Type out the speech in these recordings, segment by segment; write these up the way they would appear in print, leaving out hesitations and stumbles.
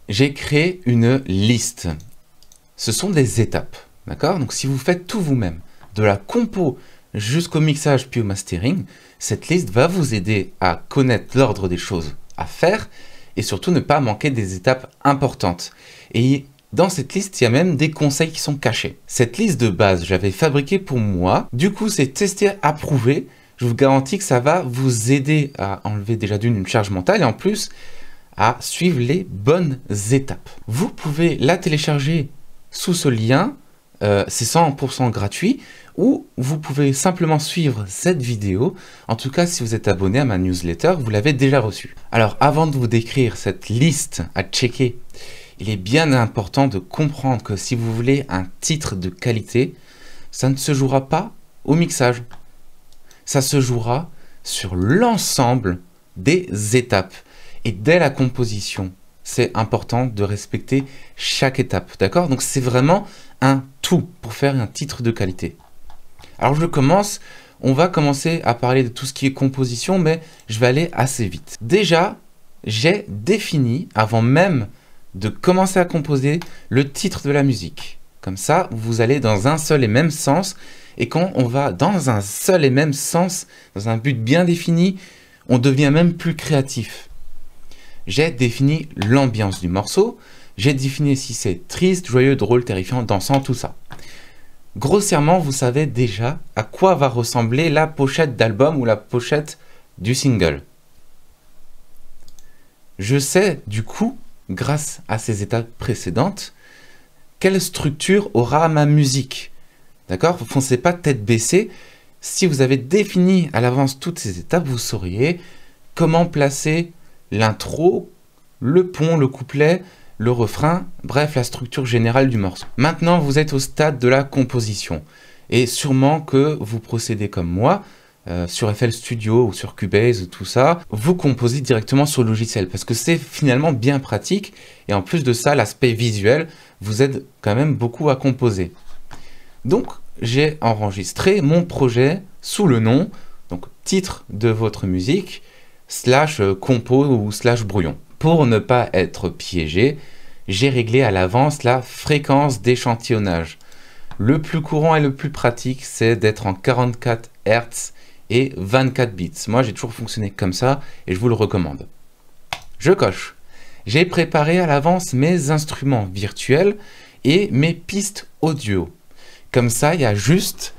j'ai créé une liste. Ce sont des étapes, d'accord? Donc si vous faites tout vous-même, de la compo jusqu'au mixage puis au mastering, cette liste va vous aider à connaître l'ordre des choses à faire et surtout ne pas manquer des étapes importantes. Et dans cette liste, il y a même des conseils qui sont cachés. Cette liste de base, j'avais fabriquée pour moi. Du coup, c'est testé, approuvé. Je vous garantis que ça va vous aider à enlever déjà une charge mentale et en plus à suivre les bonnes étapes. Vous pouvez la télécharger sous ce lien, c'est 100% gratuit, ou vous pouvez simplement suivre cette vidéo. En tout cas, si vous êtes abonné à ma newsletter, vous l'avez déjà reçue. Alors, avant de vous décrire cette liste à checker, il est bien important de comprendre que si vous voulez un titre de qualité, ça ne se jouera pas au mixage. Ça se jouera sur l'ensemble des étapes. Et dès la composition, c'est important de respecter chaque étape, d'accord? Donc c'est vraiment un tout pour faire un titre de qualité. Alors on va commencer à parler de tout ce qui est composition, mais je vais aller assez vite. Déjà, j'ai défini, avant même de commencer à composer, le titre de la musique. Comme ça, vous allez dans un seul et même sens, et quand on va dans un seul et même sens, dans un but bien défini, on devient même plus créatif. J'ai défini l'ambiance du morceau, j'ai défini si c'est triste, joyeux, drôle, terrifiant, dansant, tout ça. Grossièrement, vous savez déjà à quoi va ressembler la pochette d'album ou la pochette du single. Je sais du coup, grâce à ces étapes précédentes, quelle structure aura ma musique. D'accord? Vous ne foncez pas tête baissée. Si vous avez défini à l'avance toutes ces étapes, vous sauriez comment placer l'intro, le pont, le couplet, le refrain, bref, la structure générale du morceau. Maintenant, vous êtes au stade de la composition. Et sûrement que vous procédez comme moi, sur FL Studio ou sur Cubase ou tout ça, vous composez directement sur le logiciel parce que c'est finalement bien pratique. Et en plus de ça, l'aspect visuel vous aide quand même beaucoup à composer. Donc, j'ai enregistré mon projet sous le nom, donc titre de votre musique, / compo ou / brouillon. Pour ne pas être piégé, j'ai réglé à l'avance la fréquence d'échantillonnage. Le plus courant et le plus pratique, c'est d'être en 44 Hz et 24 bits. Moi, j'ai toujours fonctionné comme ça et je vous le recommande. Je coche. J'ai préparé à l'avance mes instruments virtuels et mes pistes audio. Comme ça, il y a juste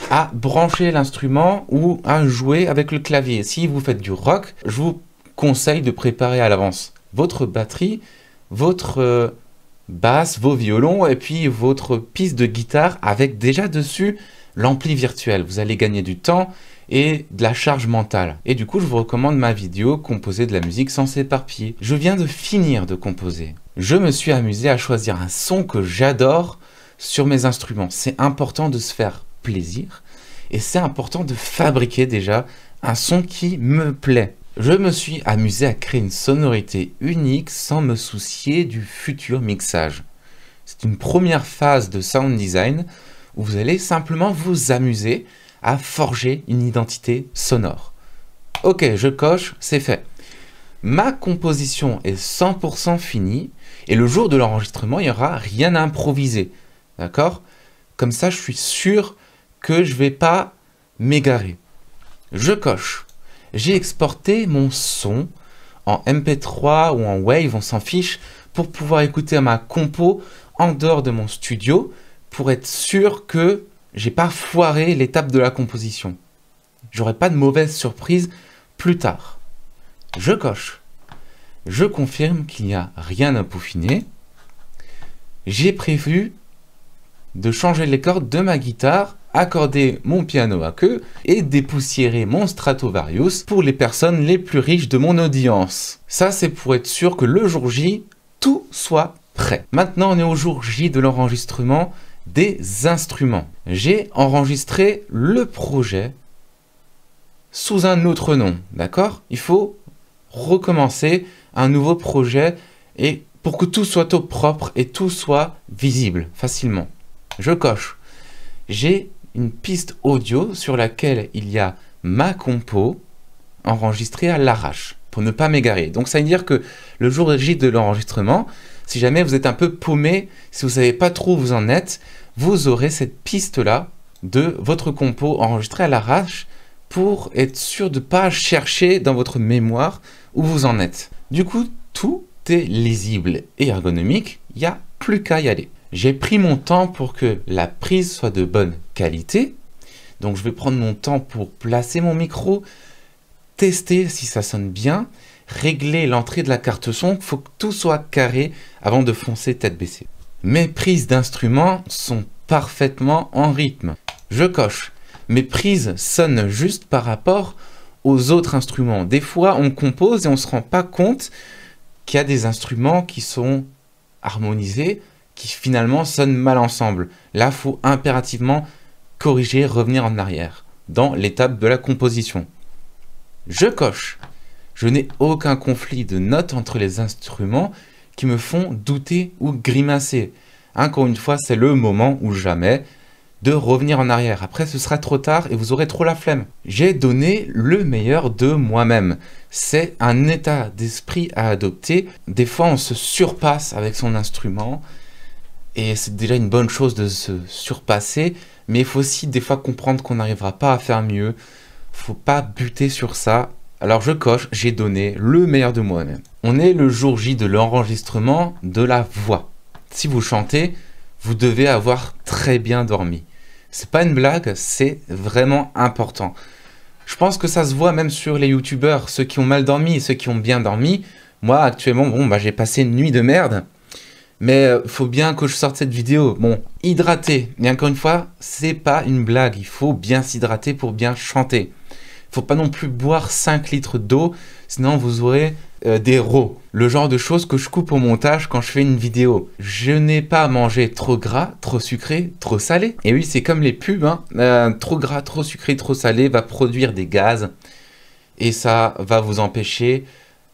à brancher l'instrument ou à jouer avec le clavier. Si vous faites du rock, je vous conseille de préparer à l'avance votre batterie, votre basse, vos violons et puis votre piste de guitare avec déjà dessus l'ampli virtuel. Vous allez gagner du temps et de la charge mentale. Et du coup, je vous recommande ma vidéo composer de la musique sans s'éparpiller. Je viens de finir de composer. Je me suis amusé à choisir un son que j'adore sur mes instruments. C'est important de se faire plaisir et c'est important de fabriquer déjà un son qui me plaît. Je me suis amusé à créer une sonorité unique sans me soucier du futur mixage. C'est une première phase de sound design où vous allez simplement vous amuser à forger une identité sonore. Ok, je coche, c'est fait. Ma composition est 100% finie et le jour de l'enregistrement, il n'y aura rien à improviser. D'accord? Comme ça, je suis sûr que je ne vais pas m'égarer. Je coche. J'ai exporté mon son en MP3 ou en Wave, on s'en fiche, pour pouvoir écouter ma compo en dehors de mon studio pour être sûr que j'ai pas foiré l'étape de la composition. J'aurai pas de mauvaise surprise plus tard. Je coche. Je confirme qu'il n'y a rien à peaufiner. J'ai prévu de changer les cordes de ma guitare, accorder mon piano à queue et dépoussiérer mon Stratovarius pour les personnes les plus riches de mon audience. Ça, c'est pour être sûr que le jour J, tout soit prêt. Maintenant, on est au jour J de l'enregistrement des instruments. J'ai enregistré le projet sous un autre nom, d'accord? Il faut recommencer un nouveau projet et pour que tout soit au propre et tout soit visible facilement. Je coche. J'ai une piste audio sur laquelle il y a ma compo enregistrée à l'arrache. pour ne pas m'égarer. Donc ça veut dire que le jour J de l'enregistrement, si jamais vous êtes un peu paumé, si vous ne savez pas trop où vous en êtes, vous aurez cette piste-là de votre compo enregistrée à l'arrache pour être sûr de ne pas chercher dans votre mémoire où vous en êtes. Du coup, tout est lisible et ergonomique, il n'y a plus qu'à y aller. J'ai pris mon temps pour que la prise soit de bonne qualité. Donc je vais prendre mon temps pour placer mon micro, tester si ça sonne bien, régler l'entrée de la carte son, il faut que tout soit carré avant de foncer tête baissée. Mes prises d'instruments sont parfaitement en rythme. Je coche. Mes prises sonnent juste par rapport aux autres instruments. Des fois, on compose et on ne se rend pas compte qu'il y a des instruments qui sont harmonisés, qui finalement sonnent mal ensemble. Là, il faut impérativement corriger, revenir en arrière dans l'étape de la composition. Je coche. Je n'ai aucun conflit de notes entre les instruments qui me font douter ou grimacer. Encore une fois, c'est le moment ou jamais de revenir en arrière. Après, ce sera trop tard et vous aurez trop la flemme. J'ai donné le meilleur de moi-même. C'est un état d'esprit à adopter. Des fois, on se surpasse avec son instrument et c'est déjà une bonne chose de se surpasser, mais il faut aussi des fois comprendre qu'on n'arrivera pas à faire mieux. Faut pas buter sur ça. Alors je coche, j'ai donné le meilleur de moi-même. On est le jour J de l'enregistrement de la voix. Si vous chantez, vous devez avoir très bien dormi. C'est pas une blague, c'est vraiment important. Je pense que ça se voit même sur les youtubeurs, ceux qui ont mal dormi et ceux qui ont bien dormi. Moi actuellement, j'ai passé une nuit de merde. Mais faut bien que je sorte cette vidéo. Bon, hydrater. Mais encore une fois, c'est pas une blague. Il faut bien s'hydrater pour bien chanter. Faut pas non plus boire 5 litres d'eau, sinon vous aurez des rots. Le genre de choses que je coupe au montage quand je fais une vidéo. Je n'ai pas mangé trop gras, trop sucré, trop salé. Et oui, c'est comme les pubs, hein. Trop gras, trop sucré, trop salé va produire des gaz. Et ça va vous empêcher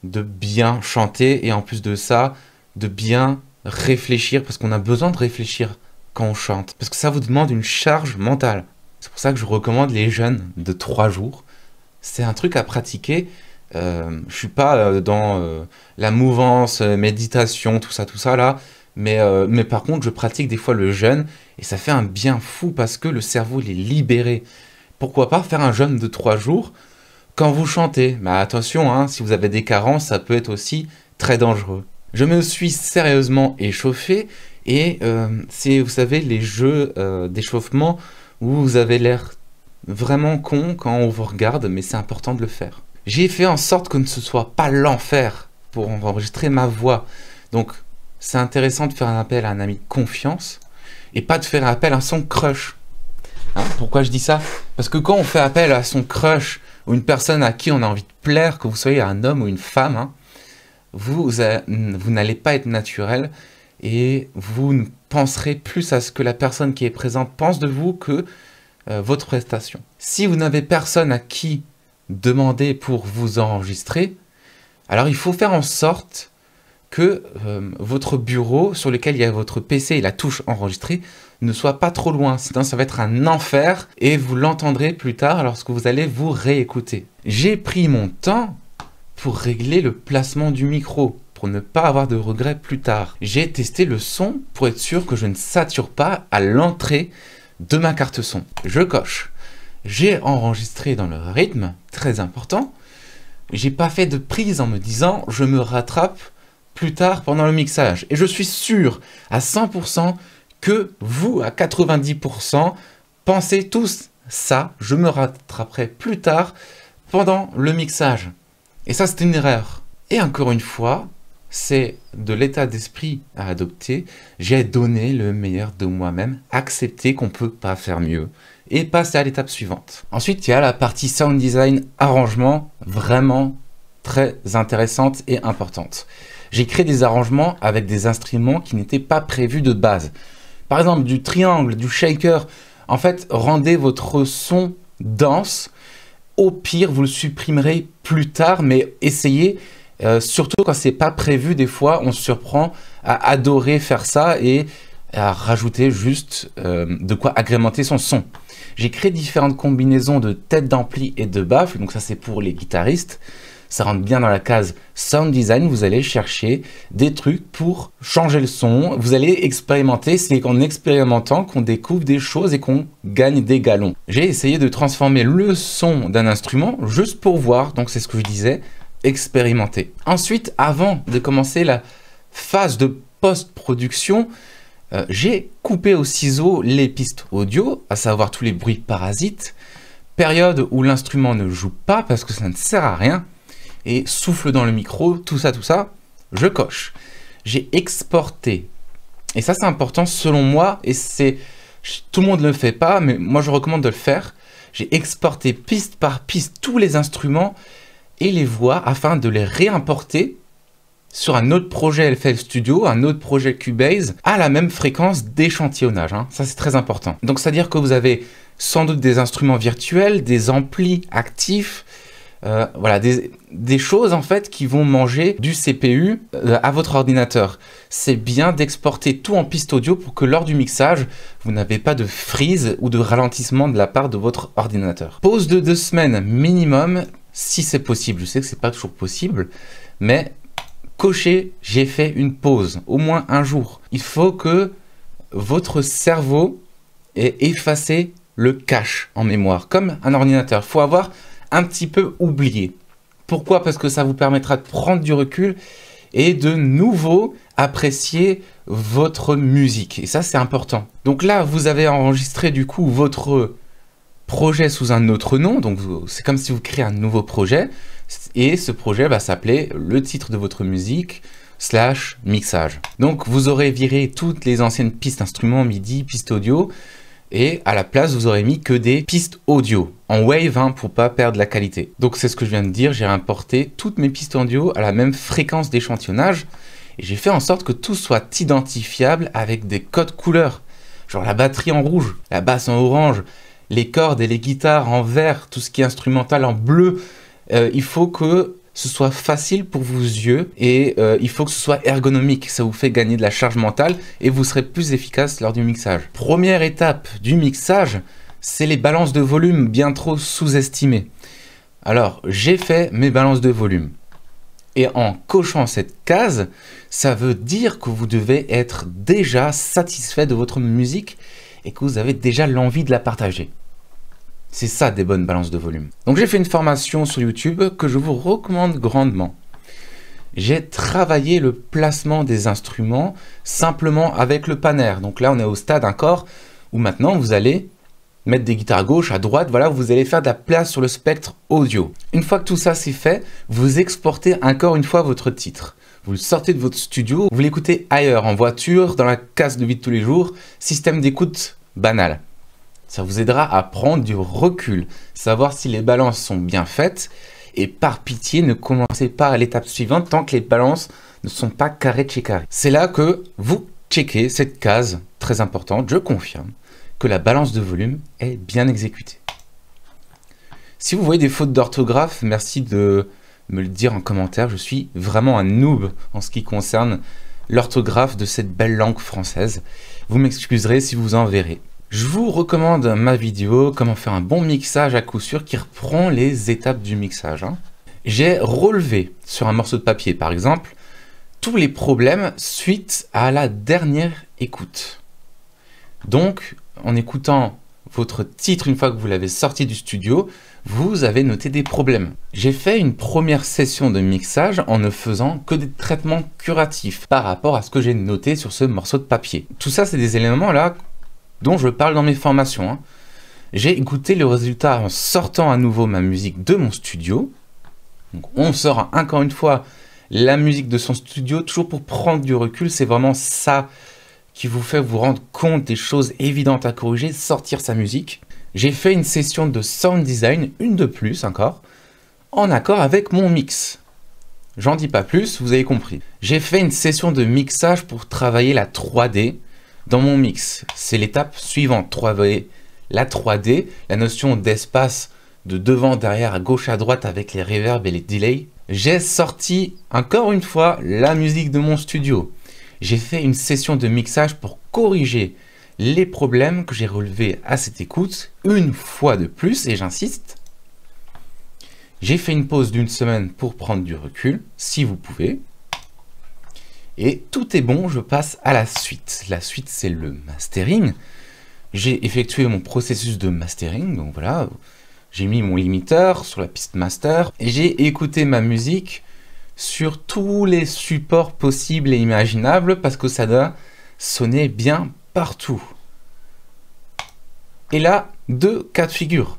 de bien chanter. Et en plus de ça, de bien réfléchir. Parce qu'on a besoin de réfléchir quand on chante. Parce que ça vous demande une charge mentale. C'est pour ça que je recommande les jeûnes de 3 jours. C'est un truc à pratiquer. Je suis pas dans la mouvance, méditation, tout ça là. Mais par contre, je pratique des fois le jeûne et ça fait un bien fou parce que le cerveau il est libéré. Pourquoi pas faire un jeûne de 3 jours quand vous chantez? Mais attention, hein, si vous avez des carences, ça peut être aussi très dangereux. Je me suis sérieusement échauffé et c'est, vous savez, les jeux d'échauffement où vous avez l'air vraiment con quand on vous regarde, mais c'est important de le faire. J'ai fait en sorte que ce ne soit pas l'enfer pour enregistrer ma voix. Donc, c'est intéressant de faire un appel à un ami de confiance et pas de faire un appel à son crush. Hein, pourquoi je dis ça? Parce que quand on fait appel à son crush ou une personne à qui on a envie de plaire, que vous soyez un homme ou une femme, hein, vous n'allez pas être naturel et vous penserez plus à ce que la personne qui est présente pense de vous que votre prestation. Si vous n'avez personne à qui demander pour vous enregistrer, alors il faut faire en sorte que votre bureau sur lequel il y a votre PC et la touche enregistrer ne soit pas trop loin, sinon ça va être un enfer et vous l'entendrez plus tard lorsque vous allez vous réécouter. J'ai pris mon temps pour régler le placement du micro, pour ne pas avoir de regrets plus tard. J'ai testé le son pour être sûr que je ne sature pas à l'entrée de ma carte son. Je coche. J'ai enregistré dans le rythme, très important. J'ai pas fait de prise en me disant je me rattrape plus tard pendant le mixage. Et je suis sûr à 100% que vous, à 90%, pensez tous ça, je me rattraperai plus tard pendant le mixage. Et ça, c'est une erreur. Et encore une fois, c'est de l'état d'esprit à adopter. J'ai donné le meilleur de moi-même, accepter qu'on ne peut pas faire mieux et passer à l'étape suivante. Ensuite, il y a la partie sound design, arrangement, vraiment très intéressante et importante. J'ai créé des arrangements avec des instruments qui n'étaient pas prévus de base. Par exemple, du triangle, du shaker. En fait, rendez votre son dense. Au pire, vous le supprimerez plus tard, mais essayez. Surtout quand c'est pas prévu, des fois on se surprend à adorer faire ça et à rajouter juste de quoi agrémenter son son. J'ai créé différentes combinaisons de têtes d'ampli et de baffles, donc ça c'est pour les guitaristes. ça rentre bien dans la case sound design, vous allez chercher des trucs pour changer le son, vous allez expérimenter, c'est en expérimentant qu'on découvre des choses et qu'on gagne des galons. J'ai essayé de transformer le son d'un instrument juste pour voir, donc c'est ce que je disais, expérimenter. Ensuite, avant de commencer la phase de post-production, j'ai coupé au ciseau les pistes audio, à savoir tous les bruits parasites, période où l'instrument ne joue pas parce que ça ne sert à rien, et souffle dans le micro, tout ça, je coche. J'ai exporté, et ça c'est important selon moi, et c'est tout le monde ne le fait pas, mais moi je recommande de le faire. J'ai exporté piste par piste tous les instruments et les voix afin de les réimporter sur un autre projet FL Studio, un autre projet Cubase, à la même fréquence d'échantillonnage. Ça c'est très important. Donc c'est-à-dire que vous avez sans doute des instruments virtuels, des amplis actifs, voilà, des choses en fait qui vont manger du CPU à votre ordinateur. C'est bien d'exporter tout en piste audio pour que lors du mixage, vous n'avez pas de freeze ou de ralentissement de la part de votre ordinateur. Pause de 2 semaines minimum, si c'est possible. Je sais que c'est pas toujours possible, mais cochez, j'ai fait une pause, au moins un jour. Il faut que votre cerveau ait effacé le cache en mémoire, comme un ordinateur. Il faut avoir un petit peu oublié. Pourquoi? Parce que ça vous permettra de prendre du recul et de nouveau apprécier votre musique. Et ça, c'est important. Donc là, vous avez enregistré du coup votre projet sous un autre nom. Donc c'est comme si vous créez un nouveau projet. Et ce projet va s'appeler le titre de votre musique / mixage. Donc vous aurez viré toutes les anciennes pistes instruments, MIDI, pistes audio. Et à la place, vous aurez mis que des pistes audio, en wave, pour pas perdre la qualité. Donc c'est ce que je viens de dire, j'ai importé toutes mes pistes audio à la même fréquence d'échantillonnage, et j'ai fait en sorte que tout soit identifiable avec des codes couleurs, genre la batterie en rouge, la basse en orange, les cordes et les guitares en vert, tout ce qui est instrumental en bleu. Il faut que ce soit facile pour vos yeux et il faut que ce soit ergonomique. Ça vous fait gagner de la charge mentale et vous serez plus efficace lors du mixage. Première étape du mixage, c'est les balances de volume bien trop sous-estimées. Alors, j'ai fait mes balances de volume. Et en cochant cette case, ça veut dire que vous devez être déjà satisfait de votre musique et que vous avez déjà l'envie de la partager. C'est ça des bonnes balances de volume. Donc j'ai fait une formation sur YouTube que je vous recommande grandement. J'ai travaillé le placement des instruments simplement avec le panner. Donc là on est au stade encore où maintenant vous allez mettre des guitares à gauche, à droite, voilà, vous allez faire de la place sur le spectre audio. Une fois que tout ça c'est fait, vous exportez encore une fois votre titre. Vous le sortez de votre studio, vous l'écoutez ailleurs, en voiture, dans la case de vie de tous les jours, système d'écoute banal. Ça vous aidera à prendre du recul, savoir si les balances sont bien faites. Et par pitié, ne commencez pas à l'étape suivante tant que les balances ne sont pas carré de chez carré. C'est là que vous checkez cette case très importante, je confirme, que la balance de volume est bien exécutée. Si vous voyez des fautes d'orthographe, merci de me le dire en commentaire. Je suis vraiment un noob en ce qui concerne l'orthographe de cette belle langue française. Vous m'excuserez si vous en verrez. Je vous recommande ma vidéo « Comment faire un bon mixage à coup sûr » qui reprend les étapes du mixage. J'ai relevé sur un morceau de papier, par exemple, tous les problèmes suite à la dernière écoute. Donc, en écoutant votre titre une fois que vous l'avez sorti du studio, vous avez noté des problèmes. J'ai fait une première session de mixage en ne faisant que des traitements curatifs par rapport à ce que j'ai noté sur ce morceau de papier. Tout ça, c'est des éléments là dont je parle dans mes formations. J'ai écouté le résultat en sortant à nouveau ma musique de mon studio. Donc on sort encore une fois la musique de son studio, toujours pour prendre du recul. C'est vraiment ça qui vous fait vous rendre compte des choses évidentes à corriger, sortir sa musique. J'ai fait une session de sound design, une de plus encore, en accord avec mon mix. J'en dis pas plus, vous avez compris. J'ai fait une session de mixage pour travailler la 3D dans mon mix. C'est l'étape suivante, travailler la 3D, la notion d'espace de devant, derrière, à gauche, à droite avec les reverbs et les delays. J'ai sorti encore une fois la musique de mon studio. J'ai fait une session de mixage pour corriger les problèmes que j'ai relevés à cette écoute, une fois de plus, et j'insiste. J'ai fait une pause d'une semaine pour prendre du recul, si vous pouvez. Et tout est bon, je passe à la suite. La suite, c'est le mastering. J'ai effectué mon processus de mastering, donc voilà. J'ai mis mon limiteur sur la piste master et j'ai écouté ma musique sur tous les supports possibles et imaginables parce que ça doit sonner bien partout. Et là, deux cas de figure.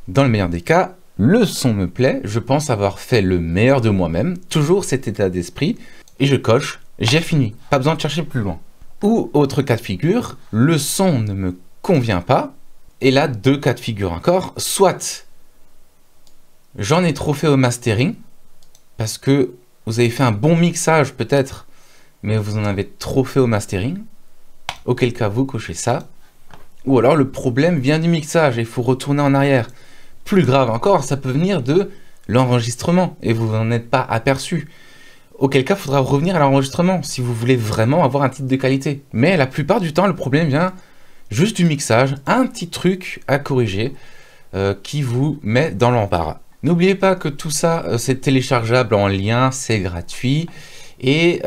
Dans le meilleur des cas, le son me plaît, je pense avoir fait le meilleur de moi-même, toujours cet état d'esprit, et je coche, j'ai fini, pas besoin de chercher plus loin. Ou autre cas de figure, le son ne me convient pas, et là, deux cas de figure encore, soit j'en ai trop fait au mastering, parce que vous avez fait un bon mixage peut-être, mais vous en avez trop fait au mastering, auquel cas vous cochez ça, ou alors le problème vient du mixage et il faut retourner en arrière. Plus grave encore, ça peut venir de l'enregistrement et vous n'en êtes pas aperçu. Auquel cas, il faudra revenir à l'enregistrement si vous voulez vraiment avoir un titre de qualité. Mais la plupart du temps, le problème vient juste du mixage, un petit truc à corriger qui vous met dans l'embarras. N'oubliez pas que tout ça, c'est téléchargeable en lien, c'est gratuit. Et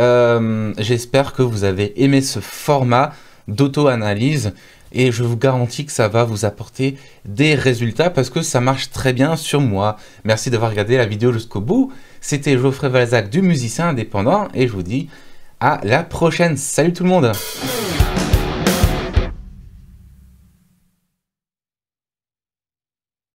j'espère que vous avez aimé ce format d'auto-analyse. Et je vous garantis que ça va vous apporter des résultats parce que ça marche très bien sur moi. Merci d'avoir regardé la vidéo jusqu'au bout. C'était Geoffrey Valzac du Musicien Indépendant et je vous dis à la prochaine. Salut tout le monde!